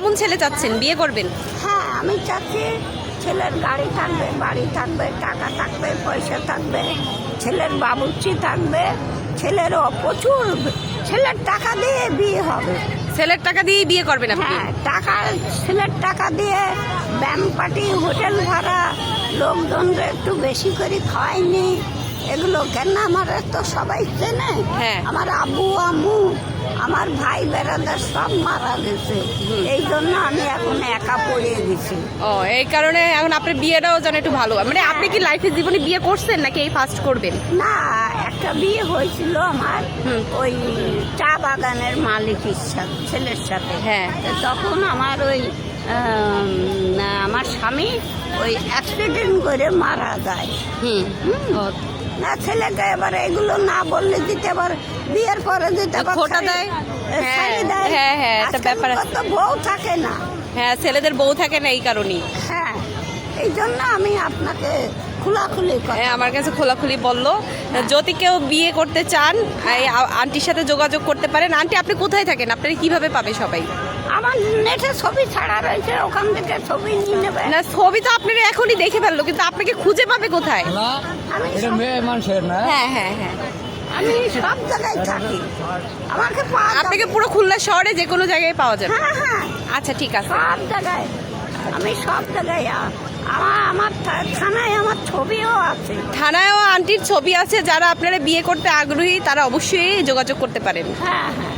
কেমন ছেলে চাচ্ছেন, বিয়ে করবেন? হ্যাঁ, আমি চাচ্ছি ছেলের গাড়ি থাকবে, বাড়ি থাকবে, টাকা থাকবে, পয়সা থাকবে, ছেলের বাবুর্চি থাকবে, ছেলেরও প্রচুর, ছেলের টাকা দিয়ে বিয়ে হবে। ছেলের টাকা দিয়ে বিয়ে করবেন আপনি? হ্যাঁ, টাকা, ছেলের টাকা দিয়ে ব্যায়াম পার্টি, হোটেল ভাড়া, লোকজনকে একটু বেশি করে খাওয়াইনি, এগুলো কেন আমার তো সবাই চেনে। হ্যাঁ। আমার আব্বু আম্মু, আমার ভাই বেড়াদার সব মারা গেছে, এই জন্য আমি এখন একা পড়ে গেছি। ও, এই কারণে এখন আপনার বিয়েটাও যেন একটু ভালো হয়। মানে আপনি কি লাইফে জীবনে বিয়ে করছেন নাকি এই ফার্স্ট করবেন? না, একটা বিয়ে হয়েছিল আমার ওই চা বাগানের মালিকের সাথে, ছেলের সাথে। হ্যাঁ। তো তখন আমার ওই আমার স্বামী ওই অ্যাক্সিডেন্ট করে মারা যায়। ও, না, ছেলেকে এবার এগুলো না বললে দিতে, আবার বিয়ের পরে দিতে আবার খোটা দেয়। ছাড়ি দেয়। হ্যাঁ, হ্যাঁ, একটা ব্যাপার আছে। আজকাল তো বউ থাকে না। হ্যাঁ, ছেলেদের বউ থাকে না এই কারণেই। হ্যাঁ, এই জন্য আমি আপনাকে খোলাখুলি হ্যাঁ, আমার কাছে খোলাখুলি বললো যদি কেউ বিয়ে করতে চান এই আন্টির সাথে যোগাযোগ করতে পারেন। আন্টি, আপনি কোথায় থাকেন? আপনারা কিভাবে পাবে সবাই? আমার নেটে ছবি ছাড়া রয়েছে, ওখান থেকে ছবি নিয়ে নেবে। না, ছবি তো আপনারা এখনই দেখে ফেললো, কিন্তু আপনাকে খুঁজে পাবে কোথায়? আমি এটা মেয়ে মানুষের না। হ্যাঁ, হ্যাঁ, হ্যাঁ। আমি সব জায়গায় থাকি, আমাকে পাওয়া যাবে। আপনাকে পুরো খুলনা শহরে যে কোনো জায়গায় পাওয়া যাবে। হ্যাঁ, হ্যাঁ, আচ্ছা, ঠিক আছে। সব জায়গায়, আমি সব জায়গায় আমার থানায় আমার ছবিও আছে। থানায়ও আন্টির ছবি আছে। যারা আপনারা বিয়ে করতে আগ্রহী তারা অবশ্যই যোগাযোগ করতে পারেন। হ্যাঁ, হ্যাঁ।